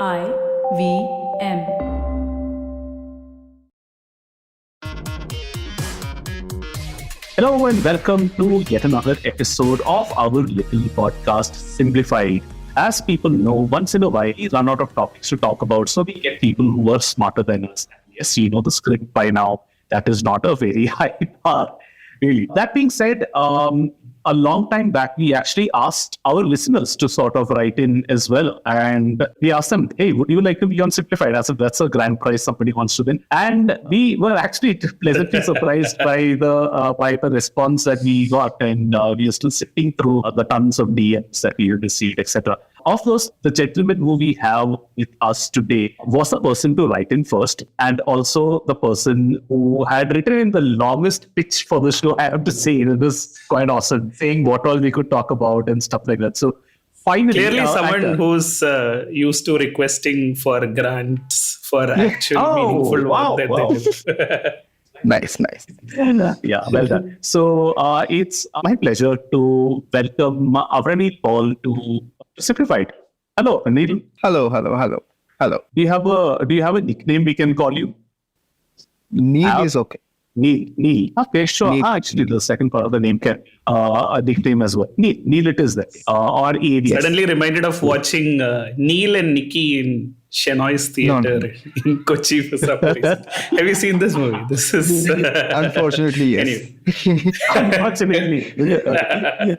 IVM. Hello and welcome to yet another episode of our little podcast, Simblified. As people know, once in a while we run out of topics to talk about, so we get people who are smarter than us. Yes, you know the script by now. That is not a very high bar, really. That being said, a long time back, we actually asked our listeners to sort of write in as well. And we asked them, hey, would you like to be on Simplified? As if that's a grand prize somebody wants to win. And we were actually pleasantly surprised by the response that we got. And we are still sifting through the tons of DMs that we received, etc. Of those, the gentleman who we have with us today was the person to write in first, and also the person who had written in the longest pitch for the show. I have to say, it was quite awesome, saying what all we could talk about and stuff like that. So finally, clearly someone who's used to requesting for grants for actual meaningful work that they do. Nice. Yeah, well done. So it's my pleasure to welcome Avraneel Paul to Simplified. Hello, Anil. Hello. Do you have a nickname we can call you? Neil is okay. Neil. Okay, sure. Neil. Actually, the second part of the name can a nickname as well. Neil it is there. Or ABS. Suddenly reminded of watching Neil and Nikki in Shenoy's Theatre in Kochi for some reason. Have you seen this movie? This is Unfortunately, yes. Anyway. Unfortunately.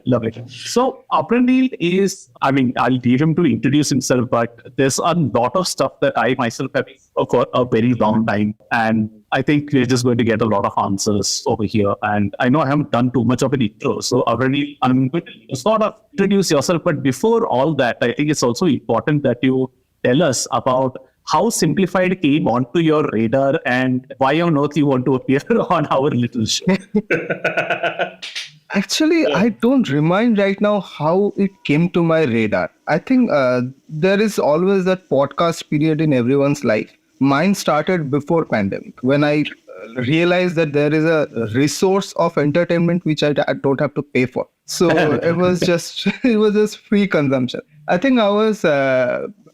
Love it. So, Avraneel is, I'll leave him to introduce himself, but there's a lot of stuff that I myself have been for a very long time. And I think we're just going to get a lot of answers over here. And I know I haven't done too much of an intro. So, Avraneel, I'm going to sort of introduce yourself. But before all that, I think it's also important that you tell us about how Simplified came onto your radar and why on earth you want to appear on our little show. Actually, I don't remind right now how it came to my radar. I think there is always that podcast period in everyone's life. Mine started before pandemic when I realized that there is a resource of entertainment which I don't have to pay for. So it was just free consumption. I think I was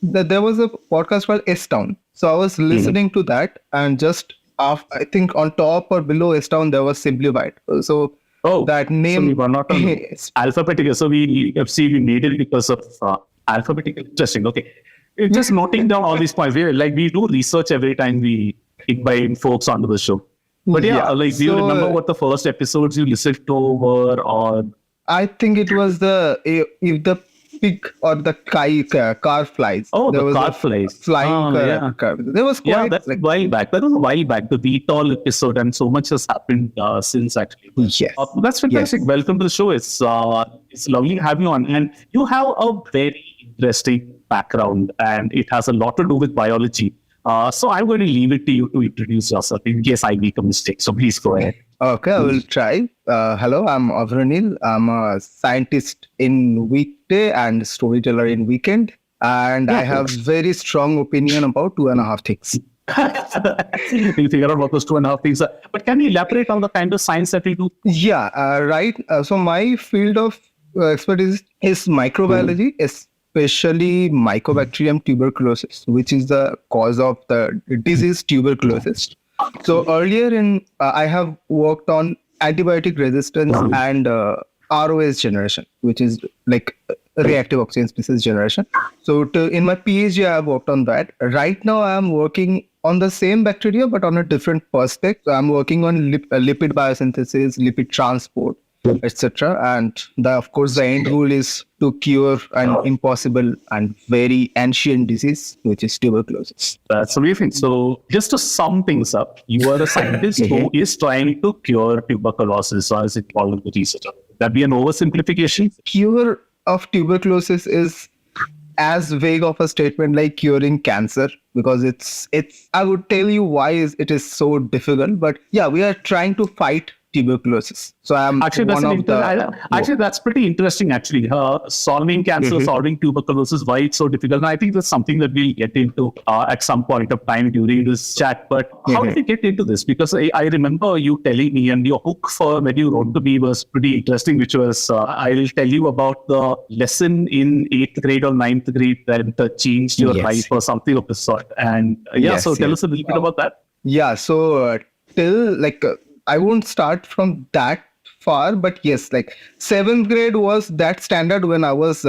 there was a podcast called S-Town. So I was listening to that, and just I think on top or below S-Town there was Simblified. So that name. So we were not on alphabetical. So we made it because of alphabetical. Interesting. Okay. Just noting down all these points. We do research every time we invite folks onto the show. But do you remember what the first episodes you listened to were? Or I think it was the pig or the car flies. Oh, there the was car flies. Flying car. There was quite... Yeah, that's a while back. That was a while back, the VTOL episode, and so much has happened since actually. Yes. That's fantastic. Yes. Welcome to the show. It's lovely to have you on. And you have a very interesting background, and it has a lot to do with biology. So I'm going to leave it to you to introduce yourself in case I make a mistake. So please go ahead. Okay, I will try. Hello, I'm Avraneel. I'm a scientist in weekday and storyteller in weekend. And I have very strong opinion about 2.5 things. You figure out what those 2.5 things are. But can you elaborate on the kind of science that we do? Yeah, right. So my field of expertise is microbiology, especially Mycobacterium tuberculosis, which is the cause of the disease tuberculosis. So earlier I have worked on antibiotic resistance and ROS generation, which is like reactive oxygen species generation. So in my PhD, I have worked on that. Right now, I am working on the same bacteria, but on a different perspective. I'm working on lipid biosynthesis, lipid transport, etc. And of course, the end goal is to cure an impossible and very ancient disease, which is tuberculosis. That's amazing. So just to sum things up, you are a scientist who is trying to cure tuberculosis, or is it called the research? That be an oversimplification? Cure of tuberculosis is as vague of a statement like curing cancer, because it's I would tell you why it is so difficult. But yeah, we are trying to fight tuberculosis. So I'm Actually, that's pretty interesting. Actually, solving cancer, solving tuberculosis, why it's so difficult. And I think that's something that we'll get into at some point of time during this chat. But how did you get into this? Because I remember you telling me, and your hook for when you wrote to me was pretty interesting, which was I'll tell you about the lesson in 8th grade or 9th grade that changed your life or something of the sort. And so tell us a little bit about that. Yeah, so till I won't start from that far, but yes, like 7th grade was that standard when I was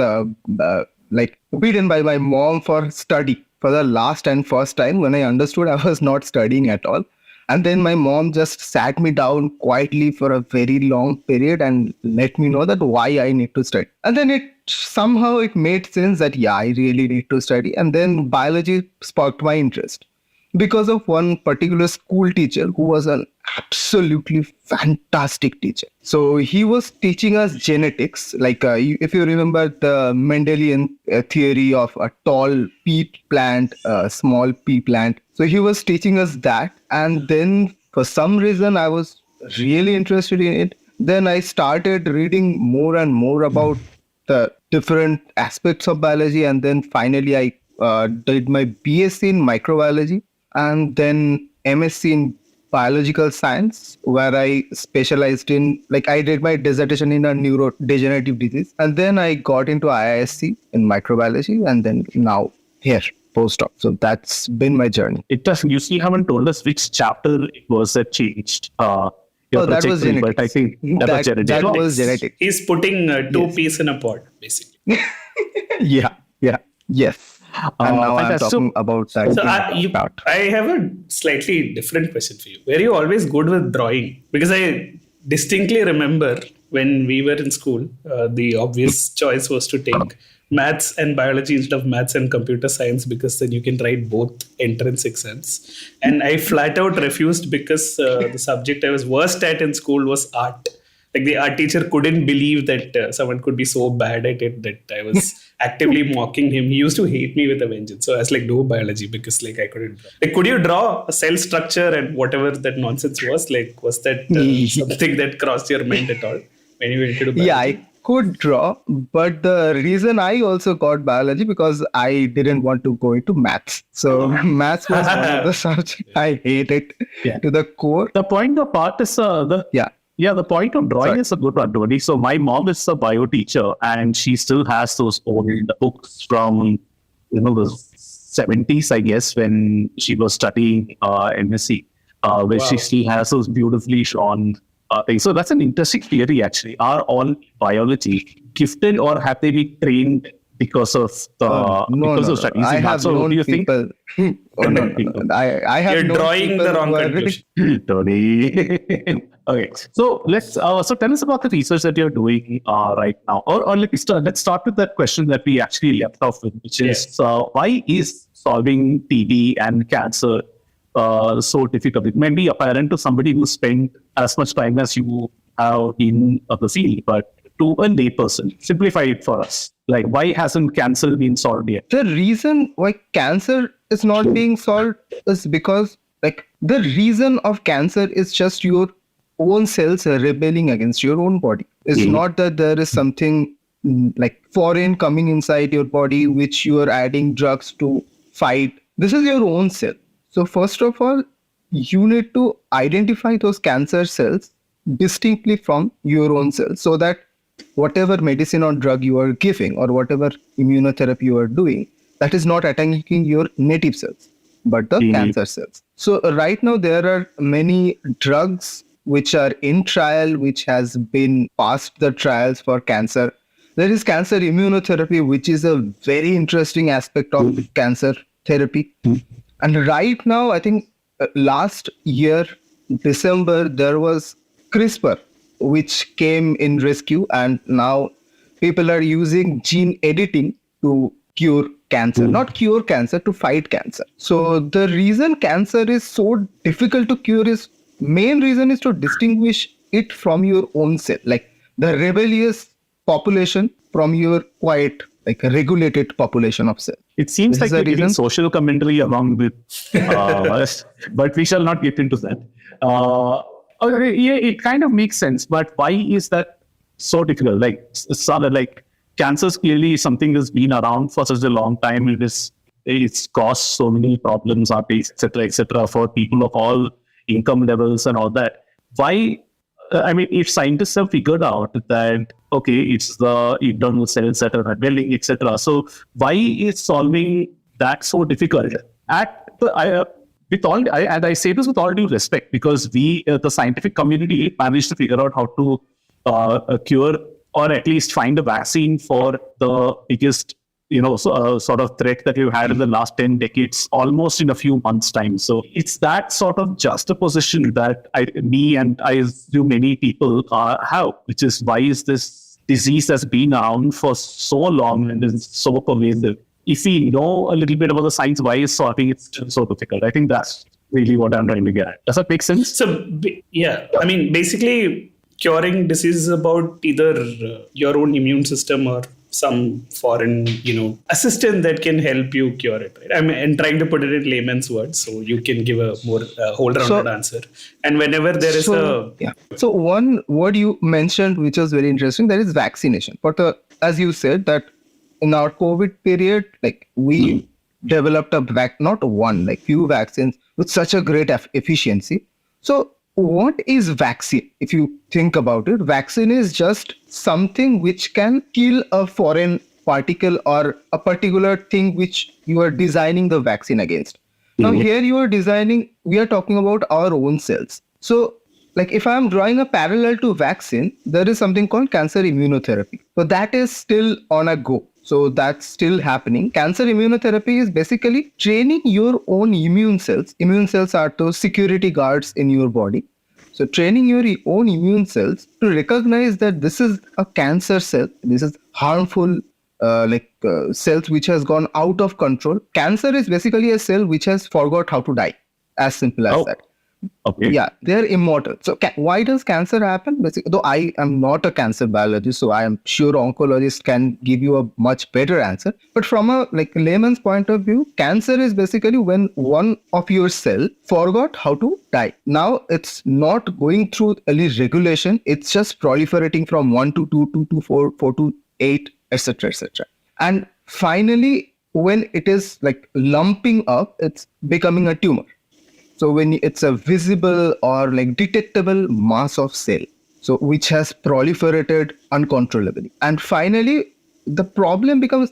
beaten by my mom for study for the last and first time, when I understood I was not studying at all. And then my mom just sat me down quietly for a very long period and let me know that why I need to study. And then it made sense that I really need to study. And then biology sparked my interest because of one particular school teacher who was an absolutely fantastic teacher. So he was teaching us genetics. If you remember the Mendelian theory of a tall pea plant, a small pea plant. So he was teaching us that. And then for some reason, I was really interested in it. Then I started reading more and more about the different aspects of biology. And then finally, I did my BSc in microbiology, and then MSc in biological science, where I specialized in, I did my dissertation in a neurodegenerative disease. And then I got into IISc in microbiology, and then now here, postdoc. So that's been my journey. It does. You still haven't told us which chapter it was that changed. That was genetics. But I think was genetics. That was genetics. He's putting two peas in a pod, basically. Yes. And now I'm talking about that. So I have a slightly different question for you. Were you always good with drawing? Because I distinctly remember when we were in school, the obvious choice was to take maths and biology instead of maths and computer science, because then you can write both entrance exams. And I flat out refused because the subject I was worst at in school was art. Like the art teacher couldn't believe that someone could be so bad at it that I was actively mocking him. He used to hate me with a vengeance. So I was like, do biology, because I couldn't draw. Could you draw a cell structure and whatever that nonsense was? Was that something that crossed your mind at all when you went into biology? Yeah, I could draw, but the reason I also got biology because I didn't want to go into maths. So maths was one of the subjects I hated to the core. The point of art is the point of drawing is a good one, Tony. So my mom is a bio teacher, and she still has those old books from the 70s, I guess, when she was studying MSc, where she still has those beautifully drawn things. So that's an interesting theory, actually. Are all biology gifted, or have they been trained because of of studies? I have known people. I have You're drawing the wrong conclusion. Tony. Okay, so let's so tell us about the research that you're doing right now, or let's start with that question that we actually left off with, which is why is solving TB and cancer so difficult? It may be apparent to somebody who spent as much time as you have in the field, but to a layperson, simplify it for us. Why hasn't cancer been solved yet? The reason why cancer is not being solved is because the reason of cancer is just your own cells are rebelling against your own body. It's not that there is something foreign coming inside your body which you are adding drugs to fight. This is your own cell. So first of all, you need to identify those cancer cells distinctly from your own cells, so that whatever medicine or drug you are giving or whatever immunotherapy you are doing, that is not attacking your native cells, but the cancer cells. So right now there are many drugs which are in trial, which has been passed the trials for cancer. There is cancer immunotherapy, which is a very interesting aspect of cancer therapy. And right now, I think last year, December, there was CRISPR, which came in rescue. And now people are using gene editing to cure cancer, not cure cancer, to fight cancer. So the reason cancer is so difficult to cure is main reason is to distinguish it from your own cell, the rebellious population from your quiet, regulated population of cells. It seems like you're giving social commentary along with us, but we shall not get into that. Okay, yeah, it kind of makes sense, but why is that so difficult? Like, like cancer is clearly something that's been around for such a long time. It's caused so many problems, etc., for people of all income levels and all that. Why? I mean, if scientists have figured out that okay, it's the internal cells that are rebelling, etc. So why is solving that so difficult? And I say this with all due respect, because we, the scientific community, managed to figure out how to cure or at least find a vaccine for the biggest, sort of threat that we've had in the last 10 decades, almost in a few months' time. So it's that sort of juxtaposition that me and I assume many people have, which is why is this disease has been around for so long and is so pervasive. If we know a little bit about the science, why is solving it still so difficult? I think that's really what I'm trying to get at. Does that make sense? So, yeah, I mean, basically, curing disease is about either your own immune system or some foreign, assistant that can help you cure it. Right? I mean, and trying to put it in layman's words so you can give a more whole-rounded answer. And whenever there is So one word you mentioned, which was very interesting, that is vaccination. But as you said, that in our COVID period, like we developed few vaccines with such a great efficiency. So what is vaccine? If you think about it, vaccine is just something which can kill a foreign particle or a particular thing which you are designing the vaccine against. Now here we are talking about our own cells. So like if I'm drawing a parallel to vaccine, there is something called cancer immunotherapy. So that is still on a go. So that's still happening. Cancer immunotherapy is basically training your own immune cells. Immune cells are those security guards in your body. So training your own immune cells to recognize that this is a cancer cell. This is harmful cells which has gone out of control. Cancer is basically a cell which has forgot how to die. As simple as that. Okay. Yeah, they're immortal. So why does cancer happen? Basically, though I am not a cancer biologist, so I am sure oncologists can give you a much better answer. But from a layman's point of view, cancer is basically when one of your cell forgot how to die. Now it's not going through any regulation. It's just proliferating from 1 to 2, 2 to 4, 4 to 8, etc., etc. And finally, when it is lumping up, it's becoming a tumor. So when it's a visible or detectable mass of cell, so which has proliferated uncontrollably. And finally, the problem becomes,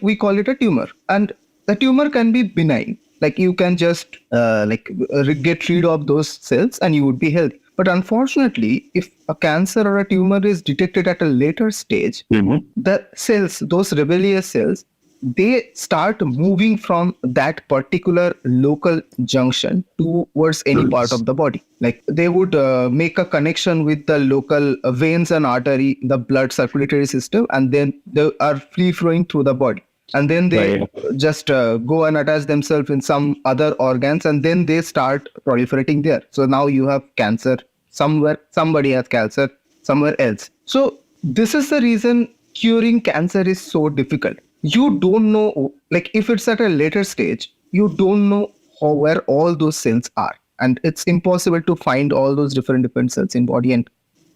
we call it a tumor. And the tumor can be benign. Like you can just get rid of those cells and you would be healthy. But unfortunately, if a cancer or a tumor is detected at a later stage, the cells, those rebellious cells, they start moving from that particular local junction towards any part of the body. Like they would make a connection with the local veins and artery, the blood circulatory system, and then they are free flowing through the body. And then they just go and attach themselves in some other organs, and then they start proliferating there. So now you have cancer somewhere, somebody has cancer somewhere else. So this is the reason curing cancer is so difficult. You don't know, if it's at a later stage, you don't know where all those cells are. And it's impossible to find all those different cells in body and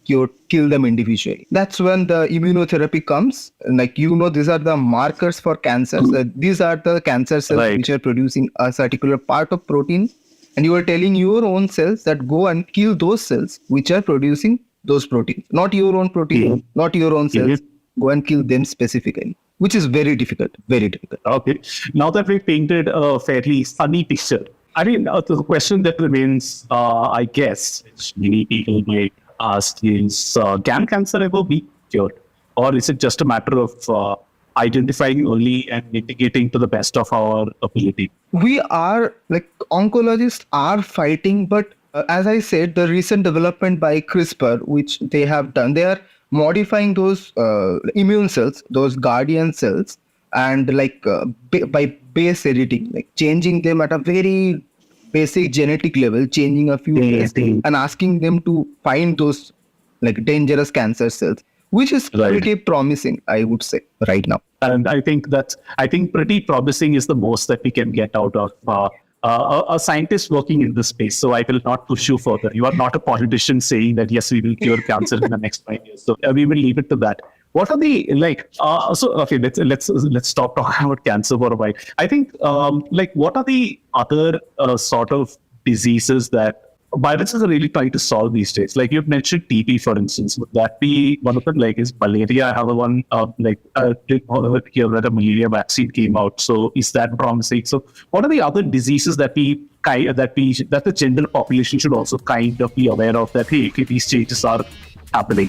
kill them individually. That's when the immunotherapy comes. These are the markers for cancer. These are the cancer cells which are producing a particular part of protein. And you are telling your own cells that go and kill those cells which are producing those proteins. Not your own protein, not your own cells. Go and kill them specifically, which is very difficult, very difficult. Okay. Now that we've painted a fairly sunny picture, I mean, the question that remains, I guess, which many people might ask is, can cancer ever be cured? Or is it just a matter of identifying early and mitigating to the best of our ability? We are, oncologists are fighting, but as I said, the recent development by CRISPR, which they have done, they are modifying those immune cells, those guardian cells, and by base editing, changing them at a very basic genetic level, changing a few genes and asking them to find those dangerous cancer cells, which is pretty promising, I would say, right now. And I think pretty promising is the most that we can get out of a scientist working in this space. So I will not push you further. You are not a politician saying that yes, we will cure cancer in the next 5 years. So we will leave it to that. What are the okay, let's stop talking about cancer for a while. I think what are the other sort of diseases that biologists are really trying to solve these days? Like you've mentioned TB, for instance. Would that be one of them? Like, is malaria another one? Did hear that a malaria vaccine came out. So is that promising? So what are the other diseases that the general population should also kind of be aware of, that hey, these changes are happening?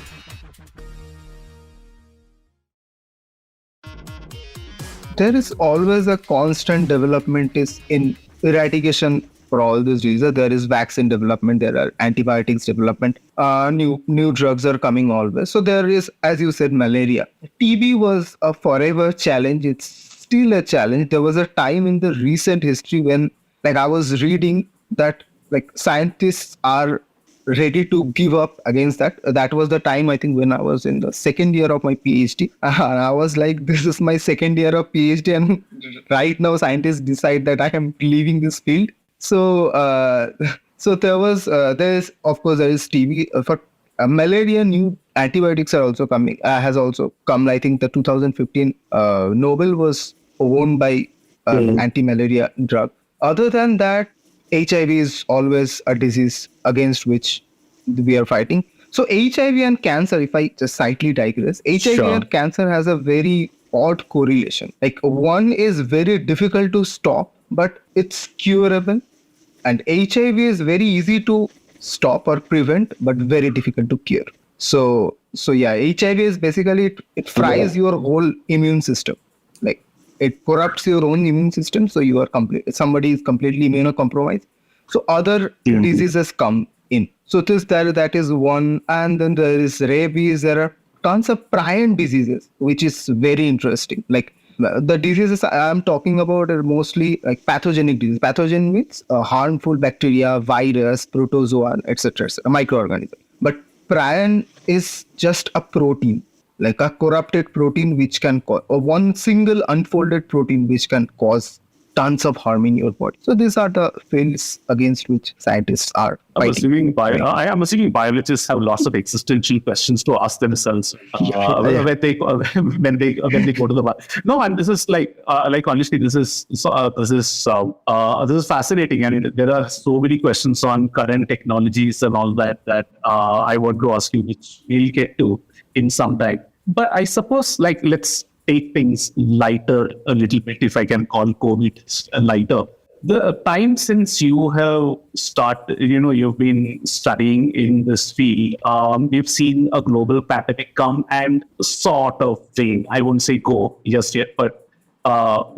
There is always a constant development is in eradication for all these diseases. There is vaccine development, there are antibiotics development, new drugs are coming always. So there is, as you said, malaria. TB was a forever challenge. It's still a challenge. There was a time in the recent history when, like, I was reading that like scientists are ready to give up against that. That was the time, I think, when I was in the second year of my PhD. And I was like, this is my second year of PhD, and right now scientists decide that I am leaving this field. So, there is TB. For malaria, new antibiotics are also coming. Has also come. I think the 2015 Nobel was won by anti-malaria drug. Other than that, HIV is always a disease against which we are fighting. So HIV and cancer, if I just slightly digress, HIV and cancer has a very odd correlation. Like, one is very difficult to stop, but it's curable. And HIV is very easy to stop or prevent, but very difficult to cure. So yeah, HIV is basically, it fries your whole immune system. Like, it corrupts your own immune system, so you are somebody is completely immunocompromised. So other diseases come in. So that is one. And then there is rabies. There are tons of prion diseases, which is very interesting. Like, the diseases I am talking about are mostly like pathogenic disease. Pathogen means harmful bacteria, virus, protozoa, etc., microorganism. But prion is just a protein, like a corrupted protein which can cause, or one single unfolded protein which can cause tons of harm in your body. So these are the fields against which scientists are fighting. I am assuming biologists have lots of existential questions to ask themselves when they go to the bar. No, and this is like honestly, this is fascinating, and there are so many questions on current technologies and all that I want to ask you, which we'll get to in some time. But I suppose, like, let's take things lighter a little bit, if I can call COVID lighter. The time since you have started, you've been studying in this field, we've seen a global pandemic come and sort of wane. I won't say go just yet, but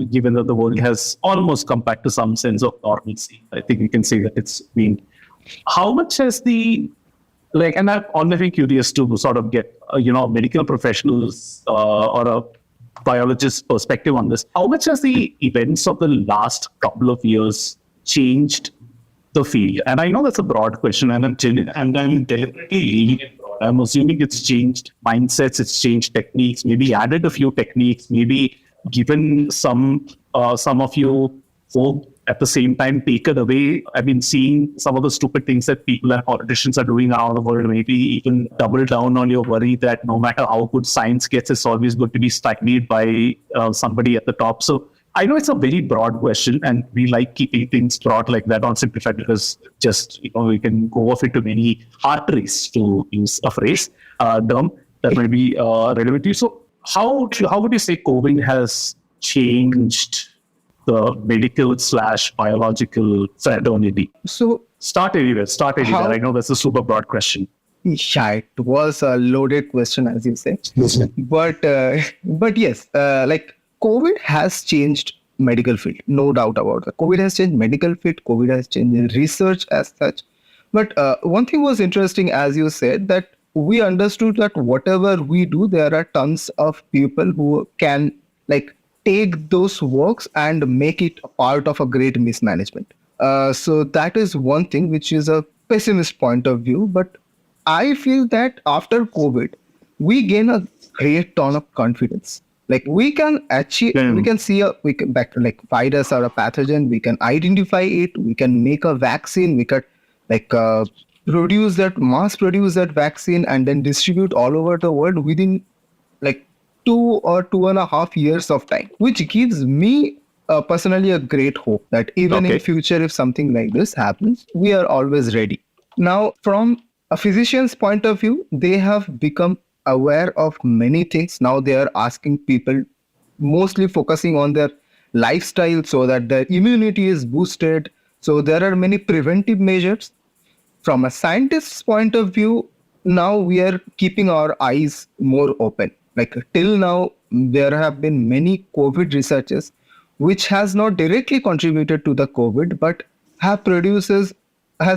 given that the world has almost come back to some sense of normalcy, I think we can say that it's been. How much has and I'm always curious to sort of get, medical professionals or a biologist's perspective on this. How much has the events of the last couple of years changed the field? And I know that's a broad question, and I'm deliberately leaving it broad. I'm assuming it's changed mindsets, it's changed techniques, maybe added a few techniques, maybe given some of you folk at the same time taken away. I've been seeing some of the stupid things that people and politicians are doing around the world, maybe even double down on your worry that no matter how good science gets, it's always going to be stagnated by somebody at the top. So I know it's a very broad question, and we like keeping things broad like that on Simplified, because just, we can go off into many arteries, to use a phrase, term that may be relevant to you. So how would you say COVID has changed the medical/biological fraternity? So start anywhere. I know that's a super broad question. Yeah, it was a loaded question, as you say. But yes, like, COVID has changed medical field, no doubt about that. COVID has changed medical field. COVID has changed research as such. But one thing was interesting, as you said, that we understood that whatever we do, there are tons of people who can, like, take those works and make it a part of a great mismanagement. So that is one thing which is a pessimist point of view. But I feel that after COVID, we gain a great ton of confidence. Like we can achieve, we can see like virus or a pathogen, we can identify it, we can make a vaccine, we could like mass produce that vaccine and then distribute all over the world within like 2 or 2.5 years of time, which gives me personally a great hope that even in future, if something like this happens, we are always ready. Now, from a physician's point of view, they have become aware of many things. Now they are asking people, mostly focusing on their lifestyle so that their immunity is boosted. So there are many preventive measures. From a scientist's point of view, now we are keeping our eyes more open. Like till now, there have been many COVID researches which has not directly contributed to the COVID, but has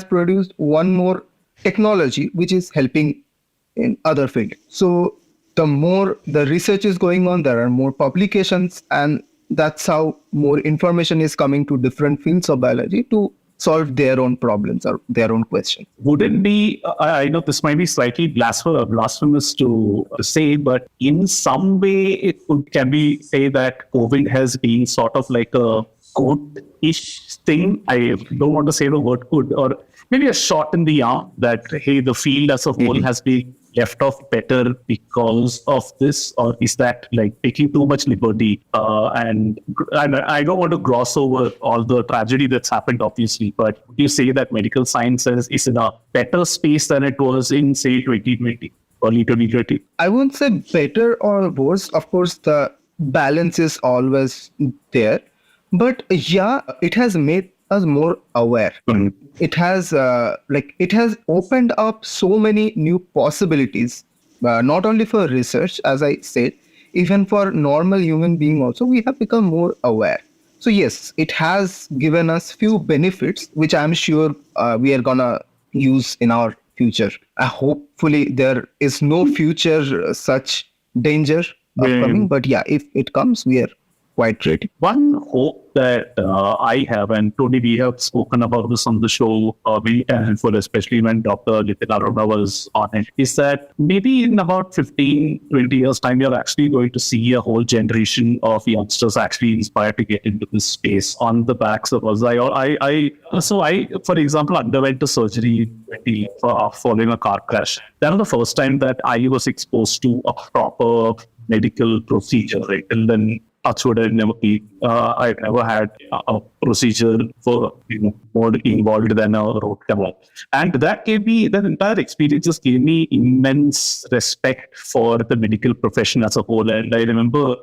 produced one more technology which is helping in other fields. So the more the research is going on, there are more publications, and that's how more information is coming to different fields of biology to solve their own problems or their own questions. Would it be, I know this might be slightly blasphemous to say, but in some way can we say that COVID has been sort of like a good-ish thing? I don't want to say the word good, or maybe a shot in the arm that, hey, the field as a whole has been left off better because of this, or is that like taking too much liberty? And I don't want to gloss over all the tragedy that's happened, obviously, but would you say that medical science is in a better space than it was in, say, 2020, early 2020? I wouldn't say better or worse. Of course, the balance is always there. But yeah, it has made us more aware. Mm-hmm. It has opened up so many new possibilities, not only for research, as I said, even for normal human being also, we have become more aware. So yes, it has given us few benefits, which I'm sure we are gonna use in our future. Hopefully there is no future such danger upcoming, but yeah, if it comes, we are quite ready. One hope that I have, and Tony, we have spoken about this on the show many times, especially when Dr. Nitin Arora was on it, is that maybe in about 15, 20 years' time, you're actually going to see a whole generation of youngsters actually inspired to get into this space on the backs of us. I, for example, underwent a surgery following a car crash. That was the first time that I was exposed to a proper medical procedure, right? And then touchwood, I've never had a procedure for more involved than a road canal, and that entire experience just gave me immense respect for the medical profession as a whole. And I remember,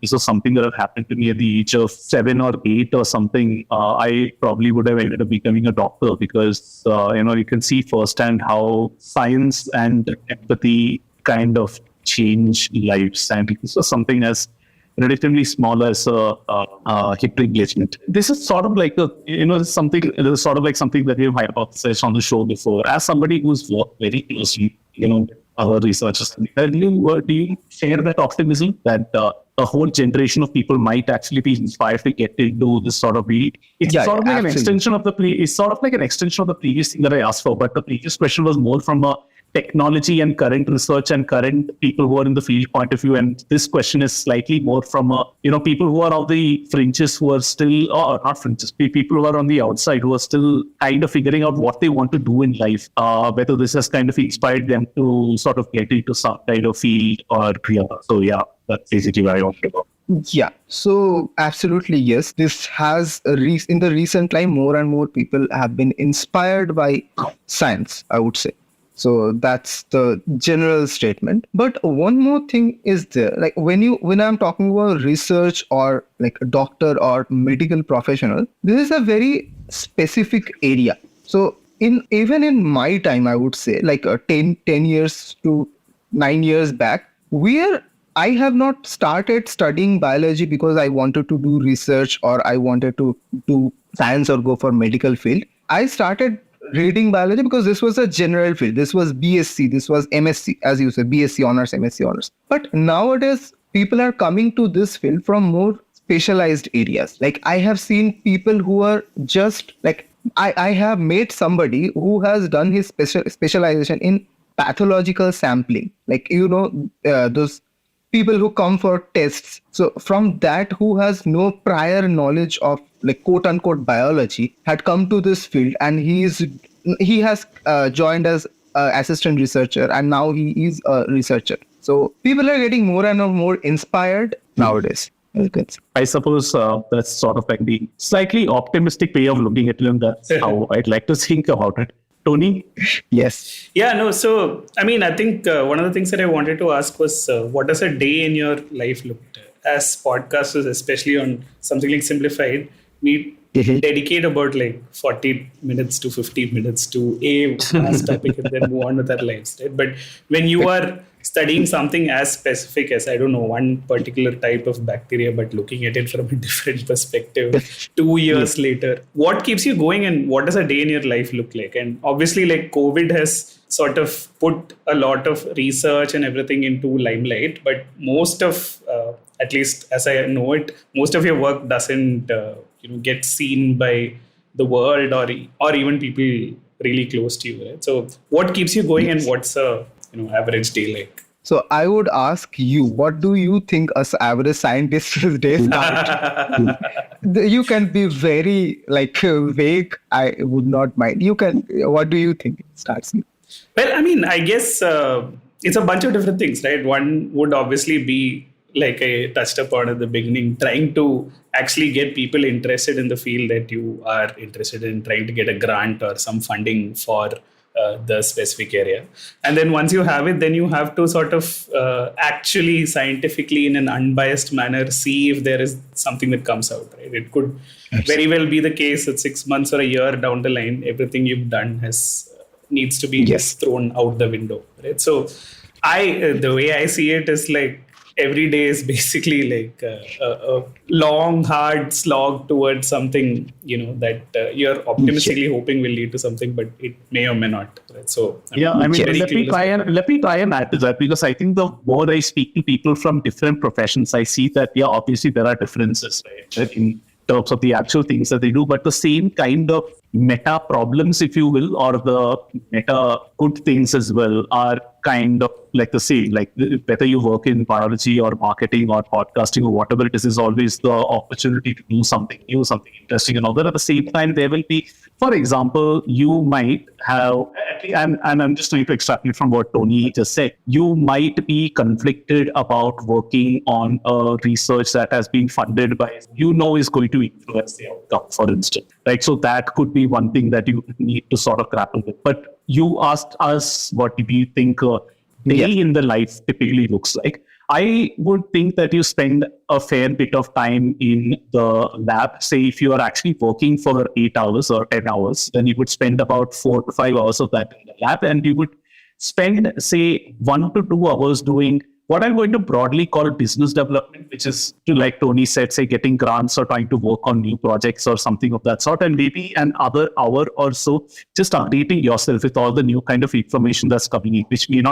this was something that had happened to me at the age of 7 or 8 or something. I probably would have ended up becoming a doctor because you can see firsthand how science and empathy kind of change lives, and this was something as relatively small as a hip replacement. This is sort of like something that we've hypothesized on the show before. As somebody who's worked very closely, our researchers, do you share that optimism that a whole generation of people might actually be inspired to get into this sort of field? It's sort of like an extension of the previous thing that I asked for, but the previous question was more from a technology and current research and current people who are in the field point of view. And this question is slightly more from, people who are on the fringes, who are still, or not fringes, people who are on the outside, who are still kind of figuring out what they want to do in life, whether this has kind of inspired them to sort of get into some kind of field or career. So yeah, that's basically what I want to go. Yeah, so absolutely yes. This has in the recent time, more and more people have been inspired by science, I would say. So that's the general statement. But one more thing is there, like when I'm talking about research or like a doctor or medical professional, this is a very specific area. So even in my time, I would say like 10 years to 9 years back, I have not started studying biology because I wanted to do research or I wanted to do science or go for medical field. I started reading biology because this was a general field. This was BSc, this was MSc, as you said, BSc honors, MSc honors. But nowadays, people are coming to this field from more specialized areas. Like I have seen people who are just like, I have met somebody who has done his specialization in pathological sampling. Like, those people who come for tests. So from that, who has no prior knowledge of like quote unquote biology, had come to this field, and he has joined as assistant researcher, and now he is a researcher. So people are getting more and more inspired nowadays. I suppose that's sort of like the slightly optimistic way of looking at it, and that's how I'd like to think about it. Tony? Yes. Yeah, no. So, I mean, I think one of the things that I wanted to ask was what does a day in your life look like? As podcasters, especially on something like Simblified, we dedicate about like 40 minutes to 50 minutes to a vast topic and then move on with our lives. Right? But when you are studying something as specific as, I don't know, one particular type of bacteria, but looking at it from a different perspective 2 years later, what keeps you going and what does a day in your life look like? And obviously, like COVID has sort of put a lot of research and everything into limelight, but most of, at least as I know it, most of your work doesn't get seen by the world or even people really close to you. Right? So what keeps you going and what's a average day like? So I would ask you, what do you think as average scientist's day start? You can be very like vague. I would not mind. You can. What do you think it starts? Well, I mean, I guess it's a bunch of different things, right? One would obviously be, like I touched upon at the beginning, trying to actually get people interested in the field that you are interested in, trying to get a grant or some funding for the specific area. And then once you have it, then you have to sort of actually scientifically in an unbiased manner see if there is something that comes out, right? It could very well be the case that 6 months or a year down the line, everything you've done needs to be just thrown out the window, right? So the way I see it is like every day is basically like a long, hard slog towards something, that you're optimistically hoping will lead to something, but it may or may not. Right? So let me try and add to that, because I think the more I speak to people from different professions, I see that obviously there are differences, right, in terms of the actual things that they do, but the same kind of meta problems, if you will, or the meta good things as well, are kind of like the same. Like whether you work in biology or marketing or podcasting or whatever it is always the opportunity to do something new, something interesting and all that. At the same time, there will be, for example, you might have, and I'm just trying to extrapolate from what Tony just said, you might be conflicted about working on a research that has been funded by, is going to influence the outcome, for instance. Right? So that could be one thing that you need to sort of grapple with. But you asked us, what do you think a day in the life typically looks like? I would think that you spend a fair bit of time in the lab. Say if you are actually working for 8 hours or 10 hours, then you would spend about 4 to 5 hours of that in the lab, and you would spend, say, 1 to 2 hours doing what I'm going to broadly call business development, which is, to, like Tony said, say getting grants or trying to work on new projects or something of that sort, and maybe an other hour or so just updating yourself with all the new kind of information that's coming in, which may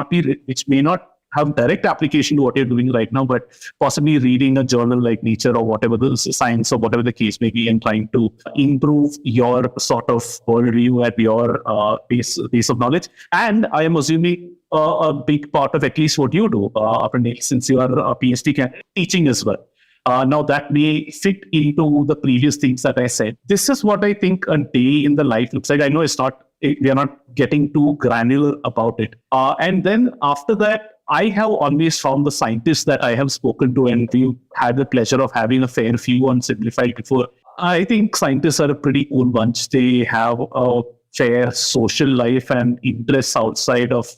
not have direct application to what you're doing right now, but possibly reading a journal like Nature or whatever the science or whatever the case may be, and trying to improve your sort of worldview at your base of knowledge. And I am assuming a big part of at least what you do, Avraneel, since you are a PhD candidate, teaching as well. Now that may fit into the previous things that I said. This is what I think a day in the life looks like. I know we are not getting too granular about it. And then after that, I have always found the scientists that I have spoken to, and we've had the pleasure of having a fair few on Simblified before. I think scientists are a pretty cool bunch. They have a fair social life and interests outside of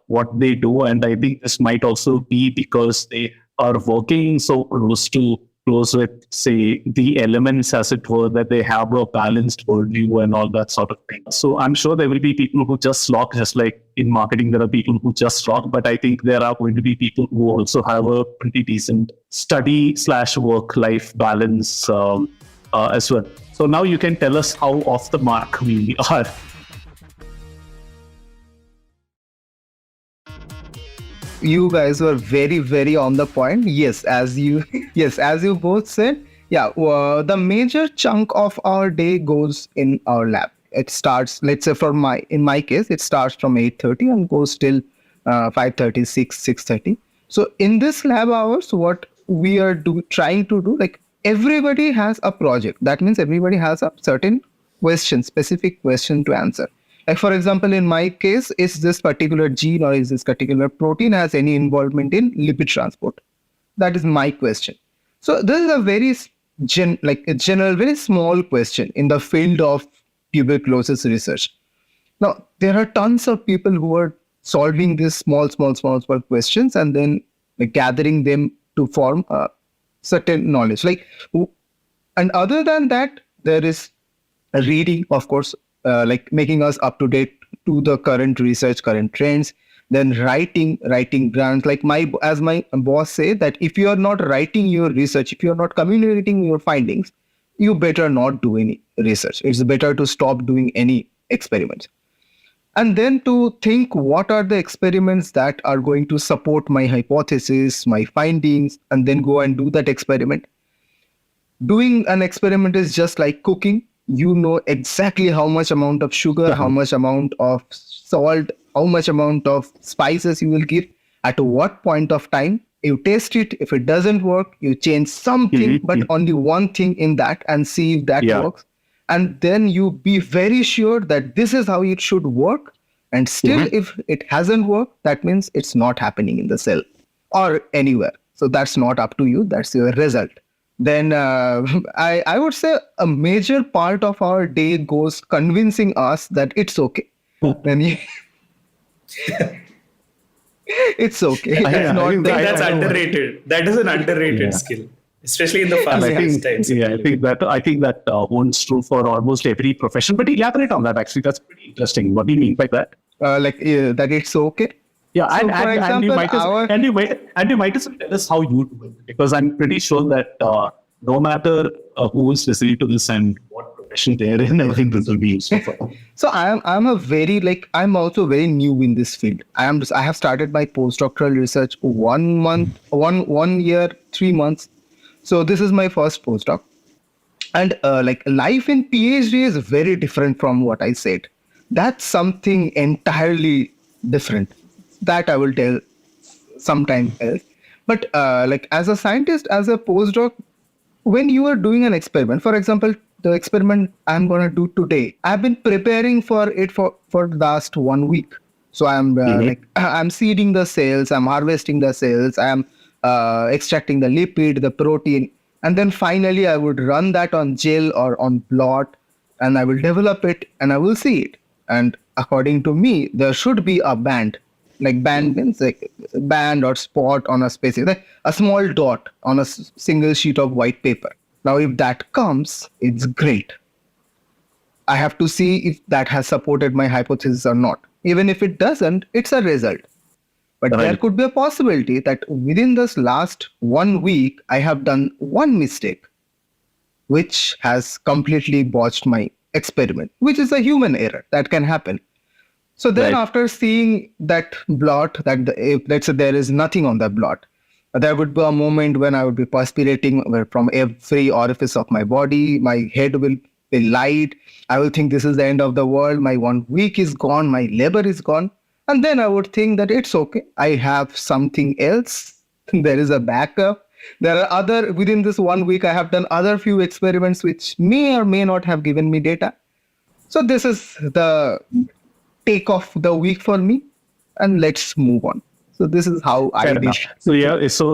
what they do. And I think this might also be because they are working so close with, say, the elements, as it were, that they have a balanced worldview and all that sort of thing. So I'm sure there will be people who just slog, just like in marketing, there are people who just slog, but I think there are going to be people who also have a pretty decent study/work-life balance as well. So now you can tell us how off the mark we are. You guys were very, very on the point. Yes, as you both said, the major chunk of our day goes in our lab. It starts, let's say in my case, it starts from 8:30 and goes till 5:30, 6:30. So in this lab hours, what we are trying to do, like everybody has a project. That means everybody has a certain question, specific question to answer. Like for example, in my case, is this particular gene or is this particular protein has any involvement in lipid transport? That is my question. So this is a very like a general, very small question in the field of tuberculosis research. Now, there are tons of people who are solving these small questions and then like, gathering them to form a certain knowledge. And other than that, there is a reading, of course, like making us up to date to the current research, current trends. Then writing grants. Like as my boss say that if you are not writing your research, if you are not communicating your findings, you better not do any research. It's better to stop doing any experiments. And then to think what are the experiments that are going to support my hypothesis, my findings, and then go and do that experiment. Doing an experiment is just like cooking. You know exactly how much amount of sugar, how much amount of salt, how much amount of spices you will give, at what point of time. You taste it. If it doesn't work, you change something, but only one thing in that and see if that works. And then you be very sure that this is how it should work. And still, if it hasn't worked, that means it's not happening in the cell or anywhere. So that's not up to you. That's your result. Then I would say a major part of our day goes convincing us that it's okay. Then it's okay. I think that's underrated. That is an underrated skill, especially in the fast-paced times. I think that holds true for almost every profession. But elaborate on that. Actually, that's pretty interesting. What do you mean by that? That it's okay. Yeah, So for example, you might as well tell us how you do it, because I'm pretty sure that no matter who is listening to this and what profession they're in, I think this will be useful for them. So I'm also very new in this field. I have started my postdoctoral research 1 year, 3 months. So this is my first postdoc. And like life in PhD is very different from what I said. That's something entirely different. That I will tell sometime else. But like as a scientist, as a postdoc, when you are doing an experiment, for example, the experiment I'm going to do today, I've been preparing for it for the last 1 week. So I'm I'm seeding the cells, I'm harvesting the cells, I'm extracting the lipid, the protein, and then finally I would run that on gel or on blot, and I will develop it and I will see it. And according to me, there should be a band. Like band means like band or spot on a space, like a small dot on a single sheet of white paper. Now, if that comes, it's great. I have to see if that has supported my hypothesis or not. Even if it doesn't, it's a result. But there could be a possibility that within this last 1 week, I have done one mistake, which has completely botched my experiment, which is a human error that can happen. So then after seeing that blot, let's say there is nothing on the blot, there would be a moment when I would be perspirating from every orifice of my body. My head will be light. I will think this is the end of the world. My 1 week is gone. My labor is gone. And then I would think that it's okay. I have something else. There is a backup. There are within this 1 week, I have done other few experiments which may or may not have given me data. So this is the take off the week for me, and let's move on. So this is how I did. So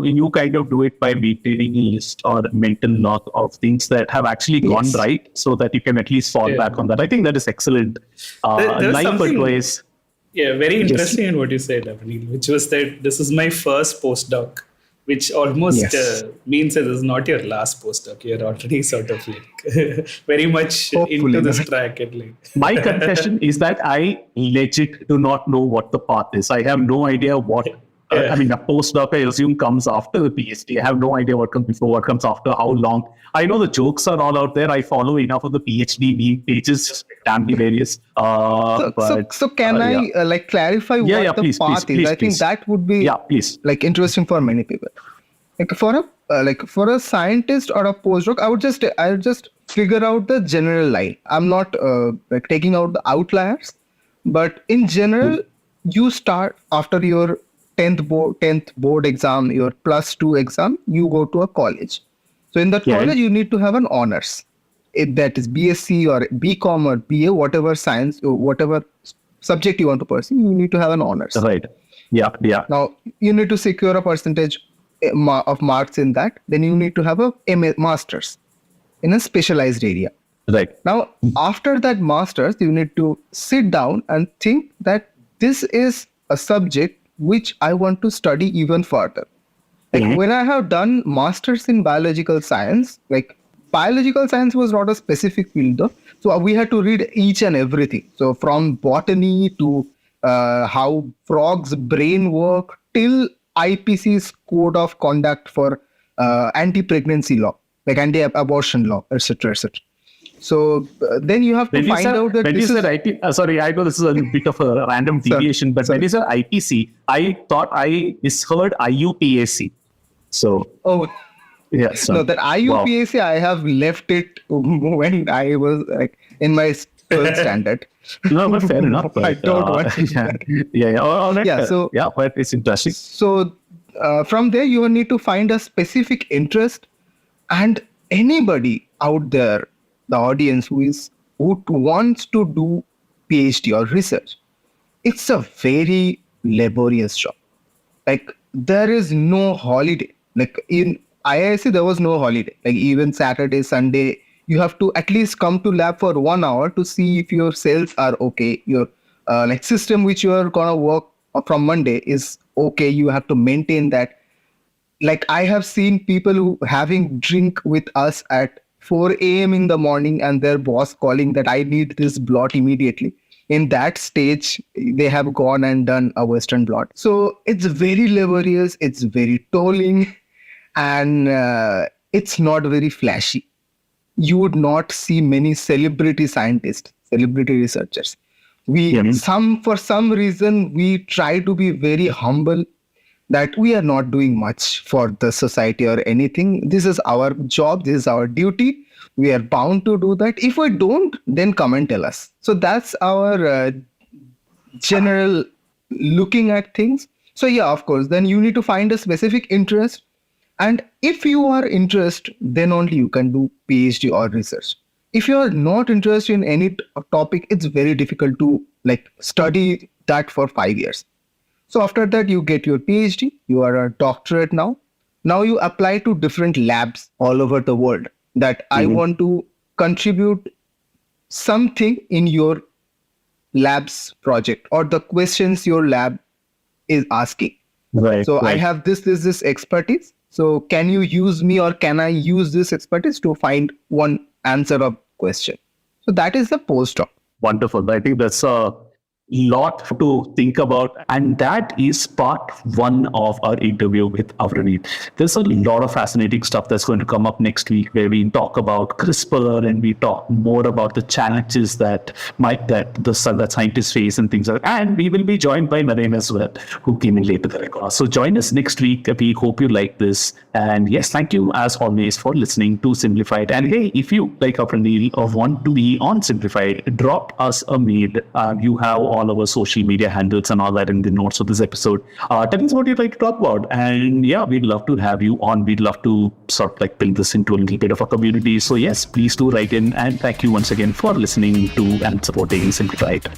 you kind of do it by maintaining a list or mental log of things that have actually gone right, so that you can at least fall back on that. I think that is excellent. Life advice. Yeah, very interesting in what you said, Avraneel, which was that this is my first postdoc, which almost means that this is not your last postdoc. You're already sort of like very much into this track. My confession is that I legit do not know what the path is. I have no idea what. I mean, a postdoc, I assume, comes after the PhD. I have no idea what comes before, what comes after, how long. I know the jokes are all out there. I follow enough of the PhD meme pages, damn hilarious. So can I like clarify what the path is? I think that would be like interesting for many people. Like for a scientist or a postdoc, I would just figure out the general line. I'm not like taking out the outliers, but in general, you start after your 10th board exam, your +2 exam, you go to a college. So in that Yeah. college, you need to have an honors. If that is BSc or BCom or BA, whatever science, or whatever subject you want to pursue, you need to have an honors. Right. Yeah. Yeah. Now, you need to secure a percentage of marks in that. Then you need to have a master's in a specialized area. Right. Now, after that master's, you need to sit down and think that this is a subject which I want to study even further. Like Mhm. when I have done masters in biological science, like biological science was not a specific field though. So we had to read each and everything. So from botany to how frogs' brain work till IPC's code of conduct for anti-pregnancy law, like anti-abortion law, etc., etc. So then you have to find out that when you this said is IP, sorry, I know this is a bit of a random deviation, but when you said IPC, I thought I misheard IUPAC. So oh. yeah, so, No, that IUPAC, I have left it when I was like in my 12th standard. no, but fair enough. I But, don't want to do yeah, that. yeah. All right. Yeah, so- yeah, but it's interesting. So from there, you need to find a specific interest, and anybody out there, the audience who wants to do PhD or research, it's a very laborious job. Like there is no holiday. Like in IISc, there was no holiday. Like even Saturday, Sunday, you have to at least come to lab for 1 hour to see if your cells are okay. Your like system which you are gonna work from Monday is okay. You have to maintain that. Like I have seen people who having drink with us at 4 a.m. in the morning and their boss calling that I need this blot immediately. In that stage, they have gone and done a Western blot. So it's very laborious, it's very tolling, and it's not very flashy. You would not see many celebrity scientists, celebrity researchers. For some reason, we try to be very humble that we are not doing much for the society or anything. This is our job, this is our duty. We are bound to do that. If we don't, then come and tell us. So that's our general looking at things. So yeah, of course, then you need to find a specific interest. And if you are interested, then only you can do PhD or research. If you are not interested in any topic, it's very difficult to like study that for 5 years. So after that, you get your PhD, you are a doctorate now. Now you apply to different labs all over the world that I want to contribute something in your lab's project or the questions your lab is asking. Right. So I right. have this expertise. So can you use me or can I use this expertise to find one answer of question? So that is the postdoc. Wonderful. I think that's a lot to think about. And that is part one of our interview with Avraneel. There's a lot of fascinating stuff that's going to come up next week where we talk about CRISPR and we talk more about the challenges that scientists face and things like that. And we will be joined by Naren as well, who came in late to the record. So join us next week. We hope you like this. And yes, thank you as always for listening to Simplified. And hey, if you like Avraneel or want to be on Simplified, drop us a mail. You have all our social media handles and all that in the notes of this episode. Tell us what you'd like to talk about. And yeah, we'd love to have you on. We'd love to sort of like build this into a little bit of a community. So yes, please do write in. And thank you once again for listening to and supporting Simplified.